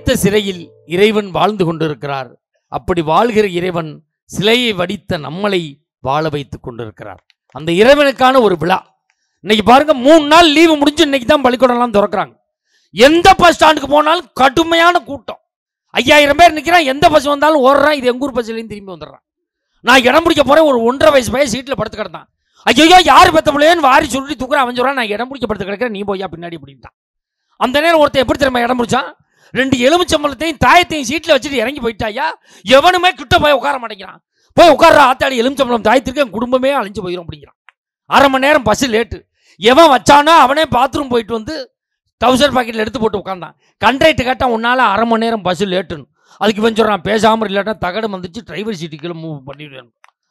அடைத்த சிறையில் இறைவன் வாழ்ந்து கொண்டிருக்கிறார். அப்படி வாழ்கிற இறைவன் சிலையை வடித்த நம்மளை வாழ வைத்துக் கொண்டிருக்கிறார். அந்த இறைவனுக்கான ஒரு விழா. இன்னைக்கு பாருங்க, 3 நாள் லீவு முடிஞ்சு இன்னைக்கு தான் பள்ளிக்கூடம்லாம் திறக்கிறாங்க. எந்த பஸ் ஸ்டாண்டுக்கு போனாலும் கடுமையான கூட்டம். 5000 பேர் நிற்கிறான். எந்த பஸ் வந்தாலும் ஓடுறான். இது எங்கூர் பஸ்லேயும் திரும்பி வந்துடுறான். நான் இடம் பிடிக்க போறேன். ஒரு 1.5 வயசு பையன் சீட்டில் படுத்து கிடந்தான். ஐயோ யார் பெத்த பிள்ளைன்னு வாரி சொல்லி தூக்குறான். அவன் சொல்றான், நான் இடம் பிடிக்க படுத்து கிடக்கிறேன், நீ போய்யா பின்னாடி அப்படின்ட்டான். அந்த நேரம் ஒருத்தன் எப்படி திரும்ப இடம் பிடிச்சான்? 2 எலுமிச்சம்பழத்தையும் தாயத்தையும் சீட்டில் வச்சுட்டு இறங்கி போயிட்டாயா. எவனுமே கிட்ட போய் உட்கார மாட்டேங்கிறான். போய் உட்கார்ற ஆத்தாடி, எலுமிச்சம்பழம் தாயத்திற்கு என் குடும்பமே அழிஞ்சு போயிடும் அப்படிங்கிறான். 1/2 மணி நேரம் பஸ் லேட்டு. எவன் வச்சானோ அவனே பாத்ரூம் போயிட்டு வந்து டவுசர் பாக்கெட்டில் எடுத்து போட்டு உட்காந்தான். கண்ட்ரைட்டு கேட்டால் உன்னால் 1/2 மணி நேரம் பஸ் லேட்டுன்னு. அதுக்கு இவன் சொல்கிறான், பேசாமல் இல்லாட்டா தகடு வந்துச்சு, டிரைவர் சீட்டுக்குள்ள மூவ் பண்ணிடுவேன்.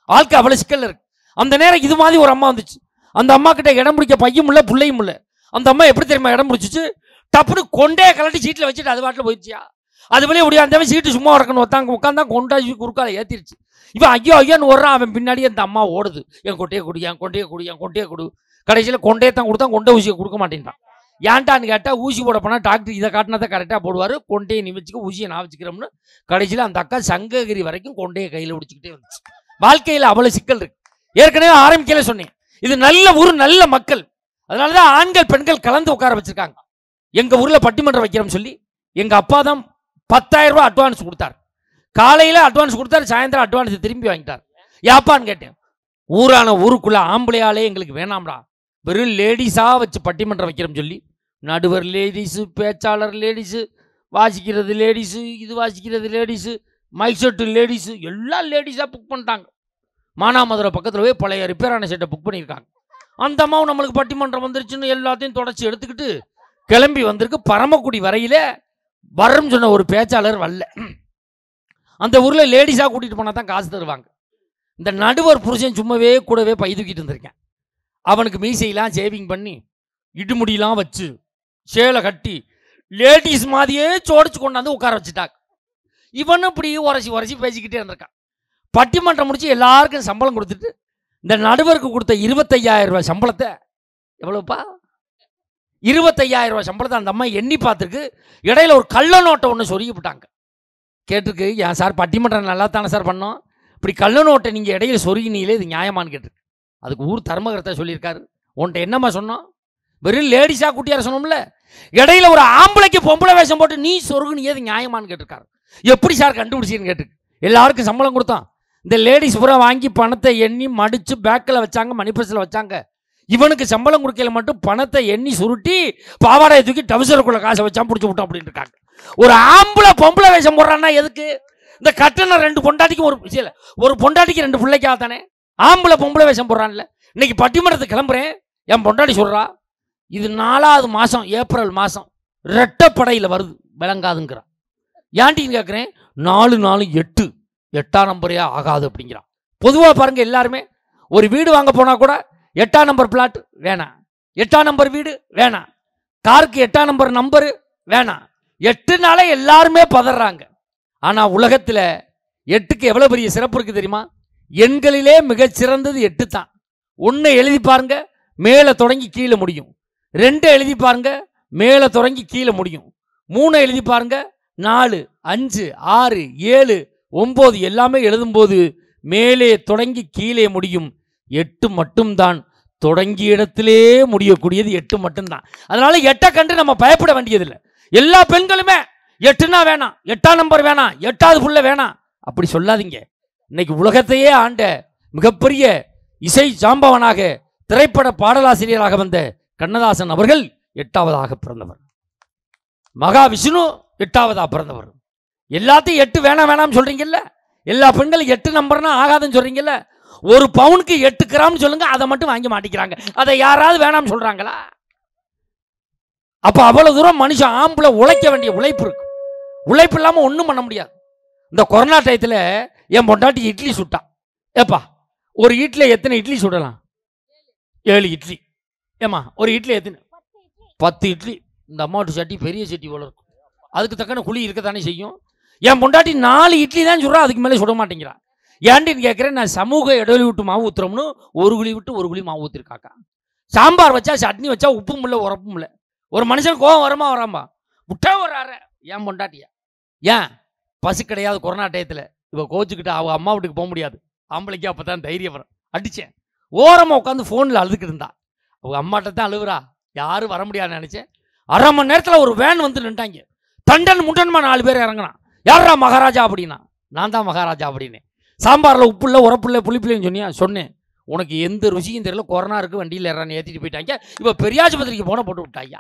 ஆளுக்கு அவ்வளோ சிக்கல் இருக்கு. அந்த நேரம் இது மாதிரி ஒரு அம்மா வந்துச்சு. அந்த அம்மா கிட்ட இடம் பிடிக்க பையும் இல்லை பிள்ளையும் இல்லை. அந்த அம்மா எப்படி தெரியுமா இடம் பிடிச்சிச்சு? டப்புன்னு கொண்டே கலட்டி சீட்டில் வச்சுட்டு அது பாட்டில் போயிடுச்சியா. அது வழியே முடியாதவன் சீட்டு சும்மா இருக்கணும். உட்காந்தா கொண்டா குறுக்கால ஏற்றிருச்சு. இவன் ஐயோ ஐயோன்னு ஓடுறான். அவன் பின்னாடியே அந்த அம்மா ஓடுது. என் கொண்டையை கொடு, என் கொண்டையை கொடு, என் கொண்டையை கொடு. கடைசியில் கொண்டையை தான் கொடுத்தான். கொண்டை ஊசியை கொடுக்க மாட்டேன்ட்டான். ஏன்ட்டான்னு கேட்டால், ஊசி போட போனால் டாக்டர் இதை காட்டினா தான் கரெக்டாக போடுவார், கொண்டையை நீ வச்சுக்க, ஊசியை நான் வச்சுக்கிறோம்னு. கடைசியில் அந்த அக்கா சங்ககிரி வரைக்கும் கொண்டையை கையில் பிடிச்சிக்கிட்டே வந்துச்சு. வாழ்க்கையில் அவ்வளோ சிக்கல் இருக்கு. ஏற்கனவே ஆரம்பிக்கல சொன்னேன், இது நல்ல ஊர், நல்ல மக்கள். அதனால தான் ஆண்கள் பெண்கள் கலந்து உட்கார வச்சிருக்காங்க. எங்கள் ஊரில் பட்டிமன்றம் வைக்கிறோம்னு சொல்லி எங்கள் அப்பா தான் 10,000 ரூபா அட்வான்ஸ் கொடுத்தார். காலையில் அட்வான்ஸ் கொடுத்தாரு, சாயந்தரம் அட்வான்ஸ் திரும்பி வாங்கிட்டார். யாப்பான்னு கேட்டேன். ஊருக்குள்ள ஆம்பளையாலே எங்களுக்கு வேணாம்டா, வெறும் லேடிஸாக வச்சு பட்டிமன்றம் வைக்கிறோம்னு சொல்லி நடுவர் லேடிஸு, பேச்சாளர் லேடிஸு, வாசிக்கிறது லேடிஸு, இது வாசிக்கிறது லேடிஸு, மைக் செட்டு லேடிஸு, எல்லாம் லேடிஸாக புக் பண்ணிட்டாங்க. மானாமதுரை பக்கத்தில் போய் பழைய ரிப்பேரான செட்டை புக் பண்ணியிருக்காங்க. அந்த அம்மாவும் நம்மளுக்கு பட்டிமன்றம் வந்துருச்சுன்னு எல்லாத்தையும் தொடச்சி எடுத்துக்கிட்டு கிளம்பி வந்திருக்கு. பரமக்குடி வரையில் வரும் சொன்ன ஒரு பேச்சாளர் வரல. அந்த ஊரில் லேடிஸாக கூட்டிகிட்டு போனால் தான் காசு தருவாங்க. இந்த நடுவர் புருஷன் சும்மாவே கூடவே பை தூக்கிட்டு இருந்திருக்கேன். அவனுக்கு மீசையெல்லாம் சேவிங் பண்ணி இடுமுடியெல்லாம் வச்சு சேலை கட்டி லேடிஸ் மாதிரியே சோடிச்சு கொண்டாந்து உட்கார வச்சுட்டாங்க. இவனும் இப்படி உரசி பேசிக்கிட்டே இருந்திருக்கான். பட்டிமன்றம் முடிச்சு எல்லாருக்கும் சம்பளம் கொடுத்துட்டு இந்த நடுவருக்கு கொடுத்த 25,000 ரூபாய் சம்பளத்தை, எவ்வளோப்பா, 25,000 ரூபாய் சம்பளத்தை அந்த அம்மா எண்ணி பார்த்துருக்கு. இடையில ஒரு கள்ள நோட்டை ஒன்று சொருகி விட்டாங்க. கேட்டிருக்கு, ஏன் சார் பட்டிமன்றம் நல்லா தானே சார் பண்ணோம், இப்படி கள்ள நோட்டை நீங்கள் இடையில சொருகினீங்களே, இது நியாயமானு கேட்டிருக்கு. அதுக்கு ஊர் தர்மகர்த்தா சொல்லியிருக்காரு, உன்ட்ட என்னம்மா சொன்னோம், வெறும் லேடிஸாக கூட்டியார சொன்னோம்ல, இடையில ஒரு ஆம்பளைக்கு பொம்பளை வேஷம் போட்டு நீ சொருகுனியே, இது நியாயமானு கேட்டிருக்காரு. எப்படி சார் கண்டுபிடிச்சின்னு கேட்டு எல்லாருக்கும் சம்பளம் கொடுத்தான். இந்த லேடிஸ் பூரா வாங்கி பணத்தை எண்ணி மடித்து பேக்கில் வச்சாங்க, மணி பர்ஸில் வச்சாங்க. இவனுக்கு சம்பளம் கொடுக்கல மட்டும் பணத்தை எண்ணி சுருட்டி பாவாடையை தூக்கி டவுசருக்குள்ள காசை வச்சான், பிடிச்சி விட்டோம் அப்படின்னு இருக்காங்க. ஒரு ஆம்பளை பொம்பளை வேஷம் போடுறான்னா எதுக்கு? இந்த கட்டணம் 2 பொண்டாட்டிக்கும் ஒரு பொண்டாட்டிக்கு 2 பிள்ளைக்காக தானே ஆம்பளை பொம்பளை வேஷம் போடுறான்ல. இன்னைக்கு பட்டிமன்றத்துக்கு கிளம்புறேன், என் பொண்டாட்டி சொல்றா, இது 4வது மாதம், ஏப்ரல் மாதம், ரெட்டப்படையில் வருது, விளங்காதுங்கிறான். ஏன்டின்னு கேட்குறேன். 4 4 8, 8ஆம் நம்பரே ஆகாது அப்படிங்கிறான். பொதுவாக பாருங்க, எல்லாருமே ஒரு வீடு வாங்க போனால் கூட 8ஆம் நம்பர் பிளாட் வேணாம், 8ஆம் நம்பர் வீடு வேணாம், காருக்கு 8ஆம் நம்பர் நம்பரு வேணாம். 8னால எல்லாருமே பதறாங்க. ஆனால் உலகத்தில் 8க்கு எவ்வளோ பெரிய சிறப்பு இருக்குது தெரியுமா? எண்களிலே மிகச்சிறந்தது 8 தான். 1 எழுதி பாருங்க, மேலே தொடங்கி கீழே முடியும். 2 எழுதி பாருங்க, மேலே தொடங்கி கீழே முடியும். 3 எழுதி பாருங்க, 4 5 6 7 9 எல்லாமே எழுதும்போது மேலே தொடங்கி கீழே முடியும். 8 மட்டும்தான் தொடங்கிய இடத்திலே முடியக்கூடியது, 8 மட்டும்தான். அதனால 8 கண்டு நம்ம பயப்பட வேண்டியதில்லை. எல்லா பெண்களுமே 8னா வேணாம், 8ஆம் நம்பர் வேணாம், 8வது புள்ள வேணாம் அப்படி சொல்லாதீங்க. இன்னைக்கு உலகத்தையே ஆண்ட மிகப்பெரிய இசை ஜாம்பவனாக, திரைப்பட பாடலாசிரியராக வந்த கண்ணதாசன் அவர்கள் 8வதாக பிறந்தவர். மகாவிஷ்ணு 8வதாக பிறந்தவர். எல்லாத்தையும் 8 வேணாம் சொல்றீங்கல்ல, எல்லா பெண்களும் 8 நம்பர்னா ஆகாதுன்னு சொல்றீங்கல்ல. ஒரு பவுனுக்கு 8 கிராம் சொல்லுங்க, அதை மட்டும் வாங்கி மாட்டிக்கிறாங்க. அதை யாராவது வேணாம் சொல்றாங்களா? அப்ப அவ்வளவு தூரம் மனுஷன் ஆம்பளை உழைக்க வேண்டிய உழைப்பு இருக்கு. உழைப்பு இல்லாம ஒன்றும் பண்ண முடியாது. இந்த கொரோனா டயத்தில் என் பொண்டாட்டி இட்லி சுட்டான். ஏப்பா, ஒரு இட்லியில் எத்தனை இட்லி சுடலாம்? 7 இட்லி. ஏம்மா, ஒரு இட்லி எத்தனை? 10 இட்லி. இந்த அம்மாவோட சட்டி பெரிய சட்டி போல இருக்கும். அதுக்கு தக்கன குழி இருக்கத்தானே செய்யும். என் பொண்டாட்டி 4 இட்லி தான் சுடுறா, அதுக்கு மேலே சுட மாட்டேங்கிறான். ஏன்டின்னு கேட்குறேன். நான் சமூக இடைவெளி விட்டு மாவு ஊற்றுறோம்னு 1 குழி விட்டு 1 குழி மாவு ஊற்றிருக்காக்கா. சாம்பார் வச்சா, சட்னி வச்சா உப்பும் இல்லை உரப்பும் இல்லை. ஒரு மனுஷன் கோவம் வரமா வராமா விட்டா வர்றாரு என் பொண்டாட்டியா. ஏன் பசு கிடையாது கொரோனா டயத்தில். இவ கோச்சுக்கிட்டு அவள் அம்மா வீட்டுக்கு போக முடியாது, ஆம்பளைக்கு அப்போ தான் தைரியம் வரும். அடித்தேன். ஓரமாக உட்காந்து ஃபோனில் அழுதுக்கிட்டு இருந்தா. அவங்க அம்மாட்ட தான் அழுவுறா, யாரும் வர முடியாதுன்னு நினச்சேன். அரை மணி நேரத்தில் ஒரு வேன் வந்து நின்ட்டாங்க. தண்டன் முண்டன்மா 4 பேர் இறங்கினான். யாரா மகாராஜா அப்படின்னா, நான் தான் மகாராஜா அப்படின்னு. சாம்பாரில் உப்பு இல்லை, உரப்பு இல்லை, புளிப்பில்லைன்னு சொன்னியா? சொன்னேன். உனக்கு எந்த ருசியும் தெரியல, கொரோனா இருக்குது, வண்டியில் ஏறான்னு ஏற்றிட்டு போயிட்டாங்க. இப்போ பெரியாஸ்பத்திரிக்கு போன போட்டு விட்டாங்க.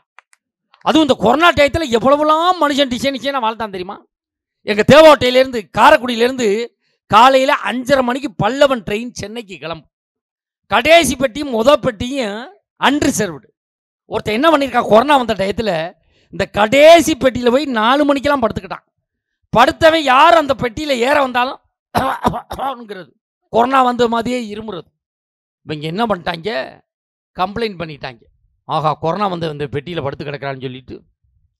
அதுவும் இந்த கொரோனா டயத்தில் எவ்வளவுலாம் மனுஷன் டிசைனாக வாழ்த்தான் தெரியுமா? எங்கள் தேவோட்டையிலேருந்து காரைக்குடியிலேருந்து காலையில் 5:30 மணிக்கு பல்லவன் ட்ரெயின் சென்னைக்கு கிளம்பும். கடைசி பெட்டியும் பெட்டியும் அன்ரிசர்வ்டு. ஒருத்தர் என்ன பண்ணியிருக்கான், கொரோனா வந்த டயத்தில் இந்த கடைசி பெட்டியில் போய் 4 மணிக்கெல்லாம் படுத்துக்கிட்டான். படுத்தவன் யார் அந்த பெட்டியில் ஏற வந்தாலும் கொரோனா வந்த மாதிரியே இருமுறது. இவங்க என்ன பண்ணிட்டாங்க, கம்ப்ளைண்ட் பண்ணிட்டாங்க. ஆஹா, கொரோனா வந்து இந்த பெட்டியில் படுத்து கிடக்கிறான்னு சொல்லிட்டு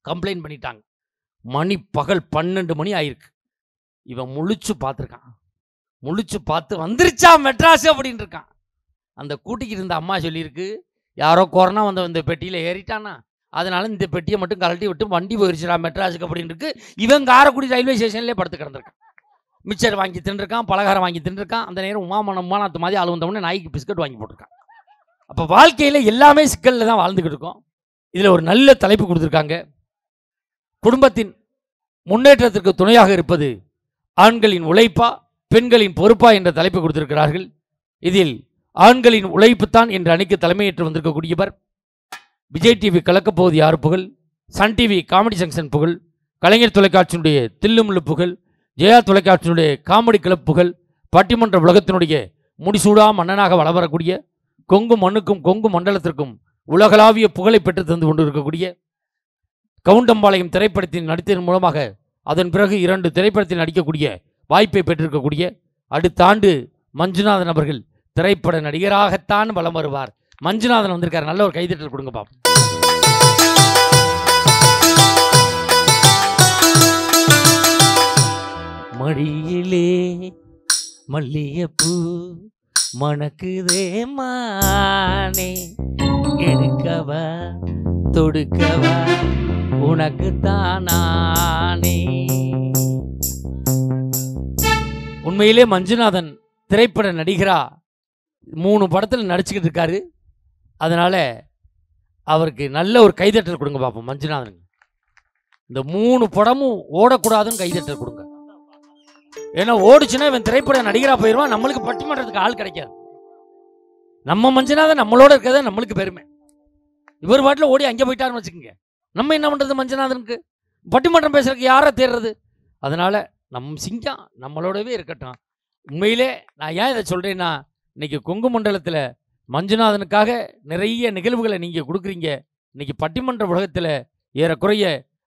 கம்ப்ளைண்ட் பண்ணிட்டாங்க. மணி பகல் 12 மணி ஆயிருக்கு. இவன் முழிச்சு பார்த்துருக்கான். முழிச்சு பார்த்து வந்துருச்சா மெட்ராஸ் அப்படின்னு இருக்கான். அந்த கூட்டிக்கிட்டு இருந்த அம்மா சொல்லியிருக்கு, யாரோ கொரோனா வந்து இந்த பெட்டியில் ஏறிட்டானா, அதனால இந்த பெட்டியை மட்டும் கழட்டி விட்டு வண்டி போயிருச்சுடா மெட்ராஸுக்கு அப்படின்னு இருக்கு. இவன் காரைக்குடி ரயில்வே ஸ்டேஷன்லேயே படுத்து கிடந்திருக்கான். மிச்சர் வாங்கி தின்னுருக்கான், பலகாரம் வாங்கி தின்னுருக்கான். அந்த நேரம் உமாமனத்து மாதிரி ஆள் வந்தவொடனே நாய்க்கு பிஸ்கட் வாங்கி போட்டிருக்கான். அப்போ வாழ்க்கையில் எல்லாமே சிக்கலில் தான் வாழ்ந்துக்கிட்டு இருக்கோம். இதில் ஒரு நல்ல தலைப்பு கொடுத்துருக்காங்க. குடும்பத்தின் முன்னேற்றத்திற்கு துணையாக இருப்பது ஆண்களின் உழைப்பா பெண்களின் பொறுப்பா என்ற தலைப்பு கொடுத்திருக்கிறார்கள். இதில் ஆண்களின் உழைப்புத்தான் என்ற அணிக்கு தலைமையேற்று வந்திருக்கக்கூடியவர் விஜய் டிவி கலக்கப்போவது யார் புகழ், சன் டிவி காமெடி ஜங்ஷன் புகழ், கலைஞர் தொலைக்காட்சியினுடைய தில்லுமுள்ளு புகழ், ஜெயா தொலைக்காட்சியினுடைய காமெடி கிளப் புகழ், பட்டிமன்ற உலகத்தினுடைய முடிசூடா மன்னனாக வளம் வரக்கூடிய கொங்கு மண்ணுக்கும் கொங்கு மண்டலத்திற்கும் உலகளாவிய புகழை பெற்று தந்து கொண்டு இருக்கக்கூடிய கவுண்டம்பாளையம் திரைப்படத்தின் நடித்ததன் மூலமாக அதன் பிறகு 2 திரைப்படத்தில் நடிக்கக்கூடிய வாய்ப்பை பெற்றிருக்கக்கூடிய அடுத்த ஆண்டு மஞ்சுநாதன் அவர்கள் திரைப்பட நடிகராகத்தான் வலம் வருவார். மஞ்சுநாதன் வந்திருக்கார். நல்ல ஒரு கைதட்டல் கொடுங்க பாப்போம். மடியிலே மல்லிகைப்பூ மணக்குதே மானே, எடுக்கவா தொடுக்கவா உனக்கு தானே. உண்மையிலே மஞ்சுநாதன் திரைப்பட நடிகரா 3 படத்தில் நடிச்சுக்கிட்டு இருக்காரு. அதனால அவருக்கு நல்ல ஒரு கைதட்டல் கொடுங்க பார்ப்போம். மஞ்சுநாதன் இந்த 3 படமும் ஓடக்கூடாதுன்னு கைதட்டல் கொடுங்க. ஏன்னா ஓடிச்சுன்னா இவன் திரைப்பட நடிகரா போயிடுவான், நம்மளுக்கு பட்டிமன்றத்துக்கு ஆள் கிடைக்காது. நம்ம மஞ்சுநாதன் நம்மளோட இருக்கிறத நம்மளுக்கு பெருமை. இவர் பாட்டில் ஓடி அங்கே போயிட்டாருன்னு வச்சுக்கோங்க, நம்ம என்ன பண்ணுறது? மஞ்சுநாதனுக்கு பட்டிமன்றம் பேசுறதுக்கு யாரை தேடுறது? அதனால நம் சிங்கம் நம்மளோடவே இருக்கட்டும். உண்மையிலே நான் ஏன் இதை சொல்கிறேன்னா, இன்னைக்கு கொங்கு மண்டலத்தில் மஞ்சுநாதனுக்காக நிறைய நிகழ்வுகளை நீங்கள் கொடுக்குறீங்க. இன்னைக்கு பட்டிமன்ற உலகத்தில் ஏறக்குறைய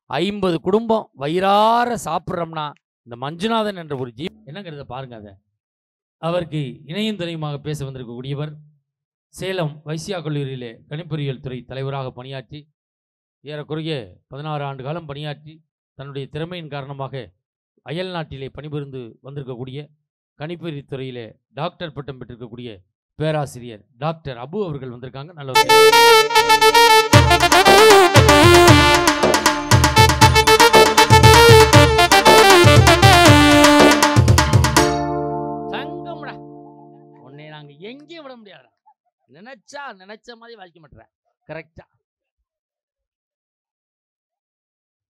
50 குடும்பம் வயிறார சாப்பிட்றோம்னா இந்த மஞ்சுநாதன் என்ற ஒரு என்னங்கிறத பாருங்க. அதை அவருக்கு இணையும் துணையுமாக பேச வந்திருக்கக்கூடியவர் சேலம் வைசியா கல்லூரியிலே கணிப்பொறியியல் துறை தலைவராக பணியாற்றி ஏறக்குறைய 16 ஆண்டு காலம் பணியாற்றி தன்னுடைய திறமையின் காரணமாக அயல் நாட்டிலே பணிபுரிந்து வந்திருக்கக்கூடிய கணிப்பொறி துறையிலே டாக்டர் பட்டம் பெற்றிருக்கக்கூடிய பேராசிரியர் டாக்டர் அபு அவர்கள் வந்திருக்காங்க. நல்ல தங்கம்டா, உன்னை நாங்க எங்கேயும் விட முடியாது. நினைச்ச மாதிரி வாழ்க்கை மாட்டேற. கரெக்டா?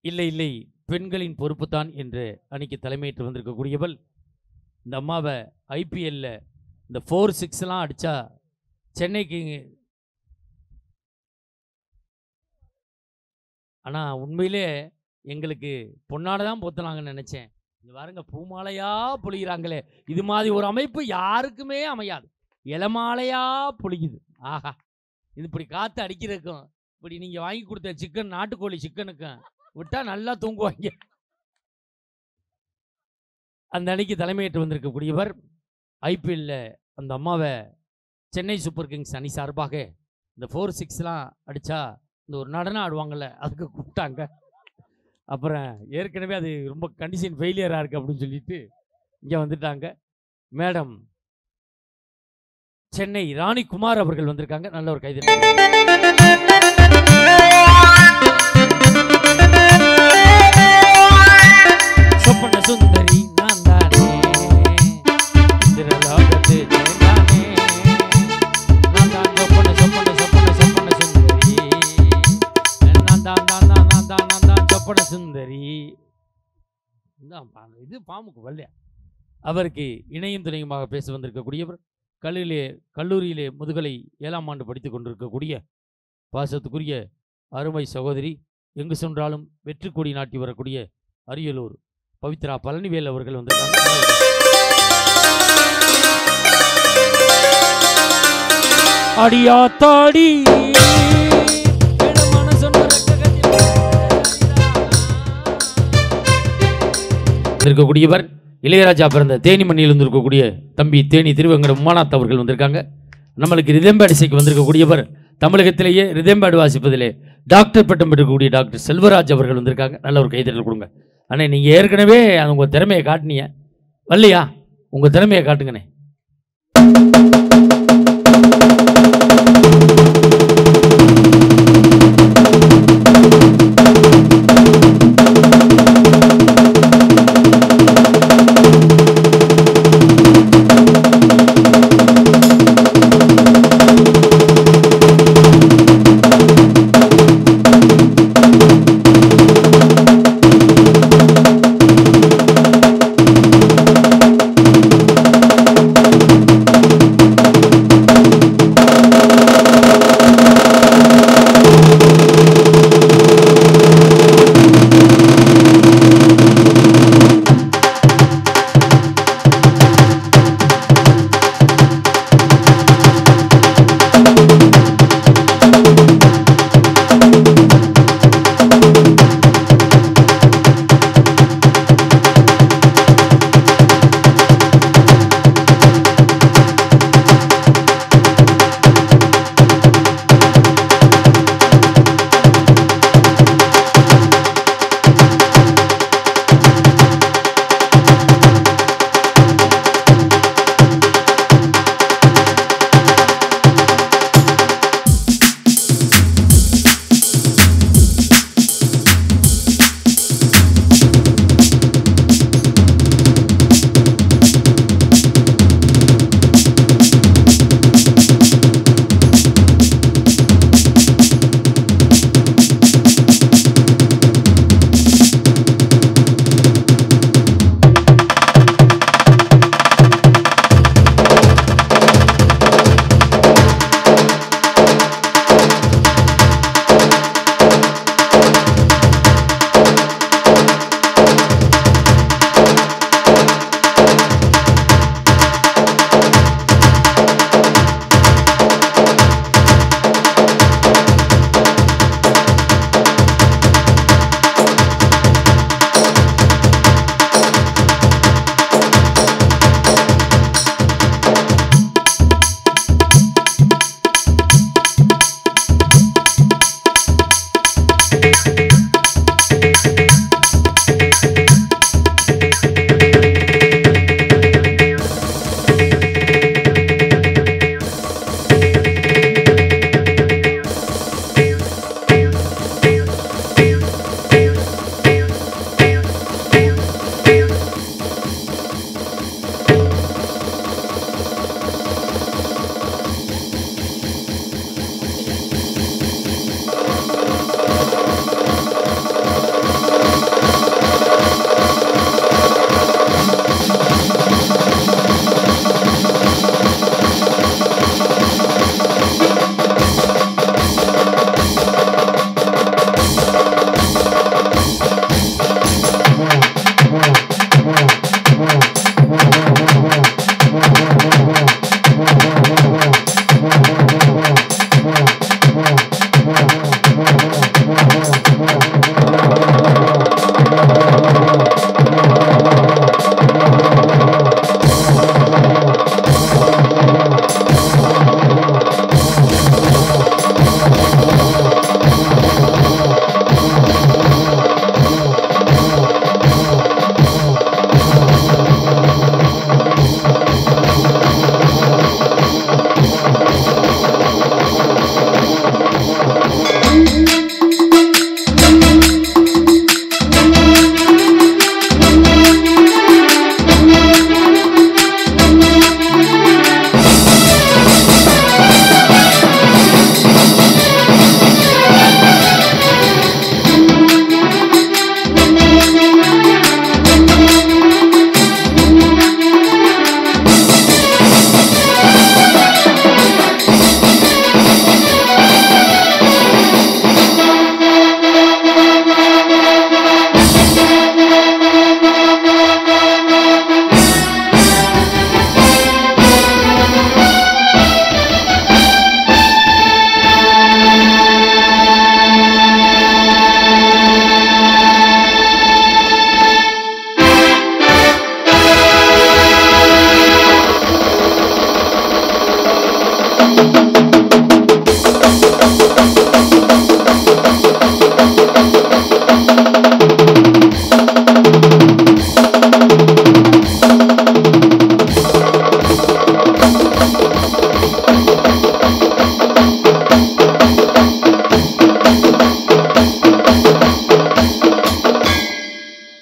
இல்லை இல்லை, பெண்களின் பொறுப்பு தான் என்று அன்னைக்கு தலைமையேற்று வந்திருக்கக்கூடியவள் இந்த அம்மாவை ஐபிஎல்ல இந்த 4-6 அடிச்சா சென்னைக்கு. ஆனால் உண்மையிலே எங்களுக்கு பொன்னாட தான் போத்தலாங்கன்னு நினச்சேன். இங்கே பாருங்க, பூமாலையா பொழிகிறாங்களே, இது மாதிரி ஒரு அமைப்பு யாருக்குமே அமையாது. இளமாலையா பொழிக்குது. ஆஹா, இது இப்படி காற்று அடிக்கிறதுக்கும் இப்படி நீங்கள் வாங்கி கொடுத்த சிக்கன், நாட்டுக்கோழி சிக்கனுக்கும் விட்டால் நல்லா தூங்குவாங்க. அந்த அன்னைக்கு தலைமையேற்று வந்திருக்கக்கூடியவர் ஐபிஎல்ல அந்த அம்மாவை சென்னை சூப்பர் கிங்ஸ் அணி சார்பாக இந்த 4-6 அடித்தா இந்த ஒரு நடனம் ஆடுவாங்கள்ல, அதுக்கு கூப்பிட்டாங்க. அப்புறம் ஏற்கனவே அது ரொம்ப கண்டிஷன் ஃபெயிலியராக இருக்குது அப்படின்னு சொல்லிட்டு இங்கே வந்துட்டாங்க. மேடம் சென்னை ராணி குமார் அவர்கள் வந்திருக்காங்க. நல்ல ஒரு கைது. இது பாம்புக்கு வரலையா? அவருக்கு இணையும் துணையுமாக பேச வந்திருக்கக்கூடியவர் கல்லூரியிலே முதுகலை 7ஆம் ஆண்டு படித்துக் கொண்டிருக்கக்கூடிய பாசத்துக்குரிய அருமை சகோதரி, எங்கு சென்றாலும் வெற்றி கொடி நாட்டி வரக்கூடிய அரியலூர் பவித்ரா பழனிவேல் அவர்கள் வந்திருக்காங்க. அடியாத்தாடி இருக்கக்கூடியவர் இளையராஜா பிறந்த தேனி மண்ணில் இருக்கக்கூடிய தம்பி தேனி திருவெங்கட உமாநாத் அவர்கள் வந்திருக்காங்க. நம்மளுக்கு ரிதம்பேடு இசைக்கு வந்திருக்கக்கூடியவர் தமிழகத்திலேயே ரிதம்பேடு வாசிப்பதிலே டாக்டர் பட்டம் பெற்றக்கூடிய டாக்டர் செல்வராஜ் அவர்கள் வந்திருக்காங்க. நல்ல ஒரு கைத்தட்டல் கொடுங்க. அண்ணே, நீங்கள் ஏற்கனவே உங்கள் திறமையை காட்டினீங்க, வரலையா? உங்கள் திறமையை காட்டுங்கண்ணே.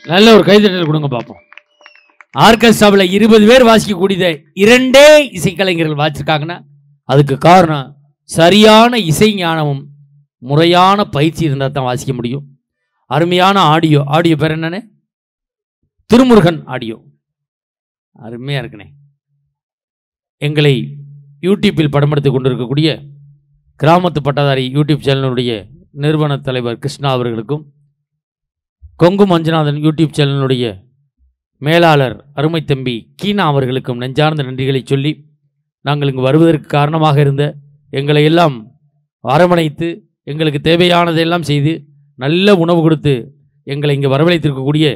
நல்ல ஒரு கைதட்டல் கொடுங்க பார்ப்போம். ஆர்கெஸ்ட்ராவில் 20 பேர் வாசிக்கக்கூடியத 2 இசைக்கலைஞர்கள் வாசிச்சிருக்காங்கன்னா அதுக்கு காரணம் சரியான இசை ஞானமும் முறையான பயிற்சி இருந்தால் தான் வாசிக்க முடியும். அருமையான ஆடியோ. ஆடியோ பேர் என்னன்னு? திருமுருகன் ஆடியோ. அருமையாக இருக்குனே. எங்களை யூடியூப்பில் படம் எடுத்து கொண்டிருக்கக்கூடிய கிராமத்து பட்டதாரி யூடியூப் சேனலுடைய நிறுவன தலைவர் கிருஷ்ணா அவர்களுக்கும், கொங்கு மஞ்சுநாதன் யூடியூப் சேனலுடைய மேலாளர் அருமை தம்பி கீனா அவர்களுக்கும் நெஞ்சார்ந்த நன்றிகளை சொல்லி, நாங்கள் இங்கு வருவதற்கு காரணமாக இருந்த எங்களை எல்லாம் அரவணைத்து எங்களுக்கு தேவையானதையெல்லாம் செய்து நல்ல உணவு கொடுத்து எங்களை இங்கே வரவழைத்திருக்கக்கூடிய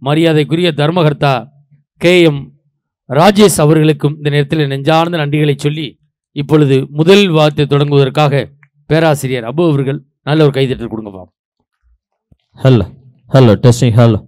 மரியாதைக்குரிய தர்மகர்த்தா KM ராஜேஷ் அவர்களுக்கும் இந்த நேரத்தில் நெஞ்சார்ந்த நன்றிகளை சொல்லி, இப்பொழுது முதல் வார்த்தை தொடங்குவதற்காக பேராசிரியர் அபு அவர்கள் நல்ல ஒரு கைதட்டல் கொடுங்க. Hello hello testing hello